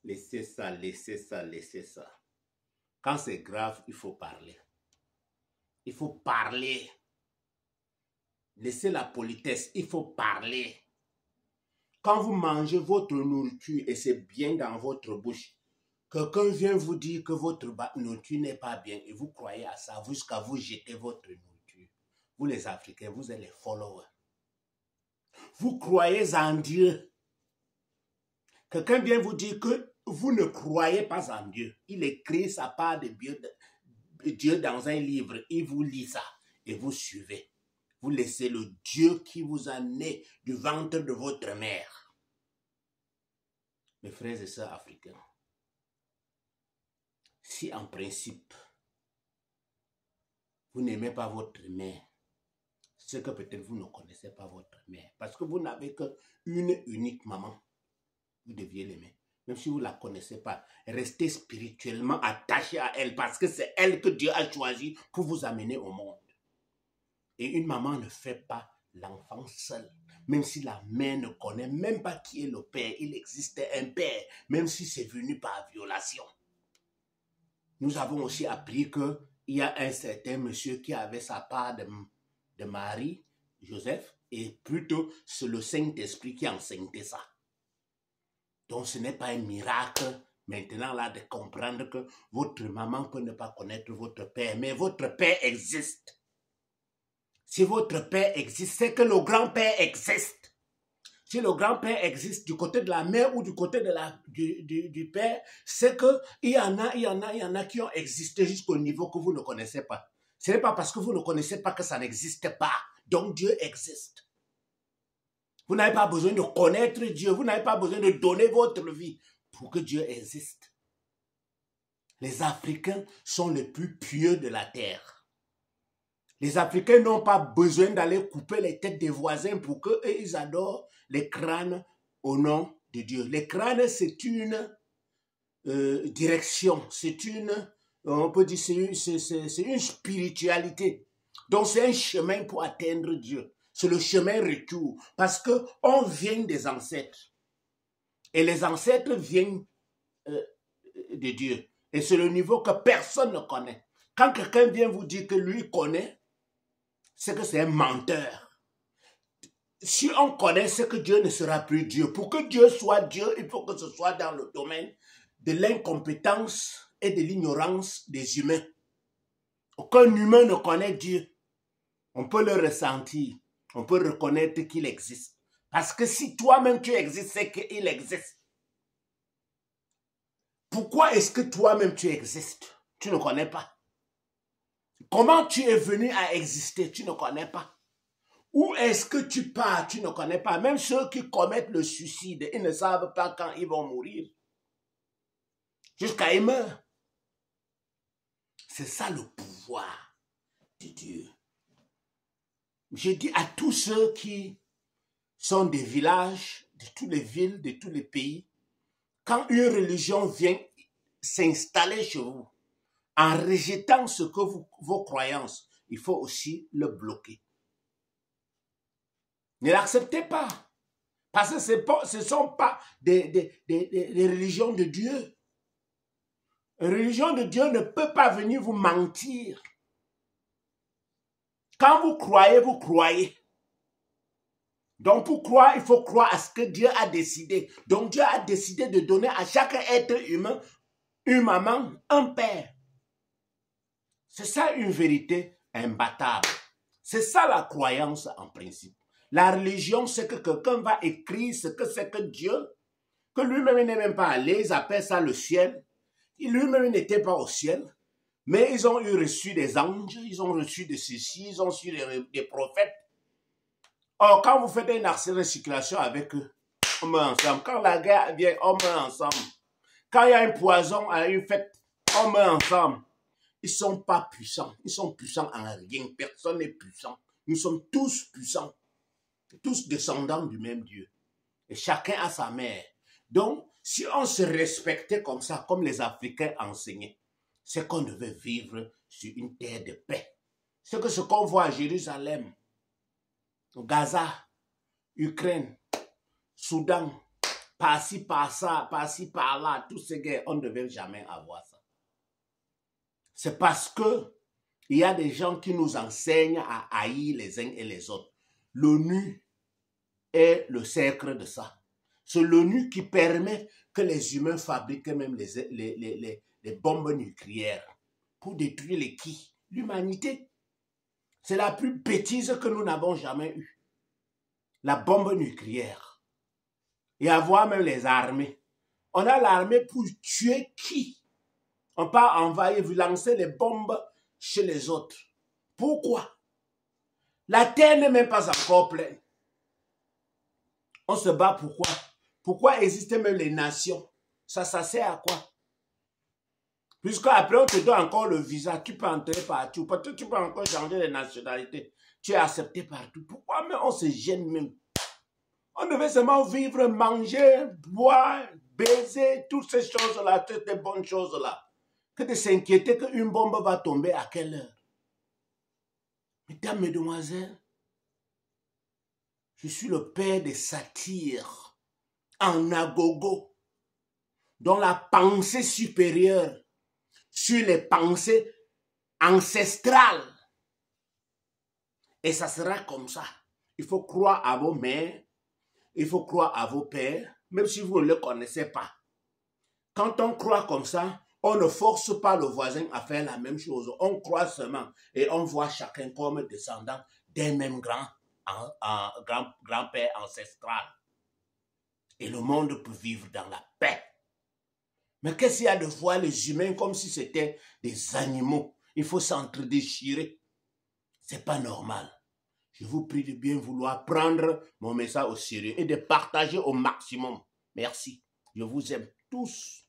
Laissez ça, laissez ça, laissez ça. Quand c'est grave, il faut parler. Il faut parler. Laissez la politesse, il faut parler. Quand vous mangez votre nourriture et c'est bien dans votre bouche, quelqu'un vient vous dire que votre nourriture n'est pas bien et vous croyez à ça jusqu'à vous jeter votre nourriture. Vous les Africains, vous êtes les followers. Vous croyez en Dieu. Quelqu'un vient vous dire que vous ne croyez pas en Dieu. Il écrit sa part de Dieu dans un livre. Il vous lit ça et vous suivez. Vous laissez le Dieu qui vous a né du ventre de votre mère. Mes frères et sœurs africains, si en principe, vous n'aimez pas votre mère, c'est que peut-être vous ne connaissez pas votre mère. Parce que vous n'avez qu'une unique maman. Vous deviez l'aimer. Même si vous ne la connaissez pas, restez spirituellement attaché à elle parce que c'est elle que Dieu a choisi pour vous amener au monde. Et une maman ne fait pas l'enfant seul. Même si la mère ne connaît même pas qui est le père, il existait un père, même si c'est venu par violation. Nous avons aussi appris qu'il y a un certain monsieur qui avait sa part de Marie, Joseph, et plutôt c'est le Saint-Esprit qui enseignait ça. Donc ce n'est pas un miracle maintenant là de comprendre que votre maman peut ne pas connaître votre père, mais votre père existe. Si votre père existe, c'est que le grand-père existe. Si le grand-père existe du côté de la mère ou du côté de du père, c'est qu'il y en a qui ont existé jusqu'au niveau que vous ne connaissez pas. Ce n'est pas parce que vous ne connaissez pas que ça n'existe pas. Donc Dieu existe. Vous n'avez pas besoin de connaître Dieu. Vous n'avez pas besoin de donner votre vie pour que Dieu existe. Les Africains sont les plus pieux de la terre. Les Africains n'ont pas besoin d'aller couper les têtes des voisins pour qu'ils adorent les crânes au nom de Dieu. Les crânes, c'est une direction, c'est on peut dire, c'est une spiritualité. Donc c'est un chemin pour atteindre Dieu. C'est le chemin retour. Parce qu'on vient des ancêtres. Et les ancêtres viennent de Dieu. Et c'est le niveau que personne ne connaît. Quand quelqu'un vient vous dire que lui connaît, c'est que c'est un menteur. Si on connaît, c'est que Dieu ne sera plus Dieu. Pour que Dieu soit Dieu, il faut que ce soit dans le domaine de l'incompétence et de l'ignorance des humains. Aucun humain ne connaît Dieu. On peut le ressentir. On peut reconnaître qu'il existe. Parce que si toi-même tu existes, c'est qu'il existe. Pourquoi est-ce que toi-même tu existes? Tu ne connais pas. Comment tu es venu à exister? Tu ne connais pas. Où est-ce que tu pars? Tu ne connais pas. Même ceux qui commettent le suicide, ils ne savent pas quand ils vont mourir. Jusqu'à ils meurent. C'est ça le pouvoir de Dieu. Je dis à tous ceux qui sont des villages, de toutes les villes, de tous les pays, quand une religion vient s'installer chez vous, en rejetant ce que vos croyances, il faut aussi le bloquer. Ne l'acceptez pas. Parce que ce ne sont pas des religions de Dieu. Une religion de Dieu ne peut pas venir vous mentir. Quand vous croyez, vous croyez. Donc pour croire, il faut croire à ce que Dieu a décidé. Donc Dieu a décidé de donner à chaque être humain une maman, un père. C'est ça une vérité imbattable. C'est ça la croyance en principe. La religion, c'est que quelqu'un va écrire ce que c'est que Dieu, que lui-même n'est même pas allé, ils appellent ça le ciel. Lui-même n'était pas au ciel, mais ils ont reçu des anges, ils ont reçu de ceci, ils ont reçu des prophètes. Or, quand vous faites une circulation avec eux, on meurt ensemble. Quand la guerre vient, on meurt ensemble. Quand il y a un poison à une fête, on meurt ensemble. Ils ne sont pas puissants. Ils sont puissants en rien. Personne n'est puissant. Nous sommes tous puissants. Tous descendants du même Dieu. Et chacun a sa mère. Donc, si on se respectait comme ça, comme les Africains enseignaient, c'est qu'on devait vivre sur une terre de paix. C'est que ce qu'on voit à Jérusalem, Gaza, Ukraine, Soudan, par-ci, par-ça, par-ci, par-là, toutes ces guerres, on ne devait jamais avoir ça. C'est parce que il y a des gens qui nous enseignent à haïr les uns et les autres. L'ONU est le cercle de ça. C'est l'ONU qui permet que les humains fabriquent même les bombes nucléaires pour détruire les qui? L'humanité. C'est la plus bêtise que nous n'avons jamais eue. La bombe nucléaire. Et avoir même les armées. On a l'armée pour tuer qui? On part envahir, vous lancer les bombes chez les autres. Pourquoi? La terre n'est même pas encore pleine. On se bat pourquoi? Pourquoi existent même les nations? Ça sert à quoi? Puisque après on te donne encore le visa, tu peux entrer partout. Peut-être tu peux encore changer de nationalité. Tu es accepté partout. Pourquoi même on se gêne même? On devait seulement vivre, manger, boire, baiser, toutes ces choses-là, toutes ces bonnes choses-là. Que de s'inquiéter qu'une bombe va tomber à quelle heure? Mesdames, mesdemoiselles, je suis le père des satyres en agogo, dont la pensée supérieure sur les pensées ancestrales. Et ça sera comme ça. Il faut croire à vos mères, il faut croire à vos pères, même si vous ne le connaissez pas. Quand on croit comme ça, on ne force pas le voisin à faire la même chose. On croit seulement et on voit chacun comme descendant d'un même grand-père ancestral. Et le monde peut vivre dans la paix. Mais qu'est-ce qu'il y a de voir les humains comme si c'était des animaux? Il faut s'entre-déchirer. C'est pas normal. Je vous prie de bien vouloir prendre mon message au sérieux et de partager au maximum. Merci. Je vous aime tous.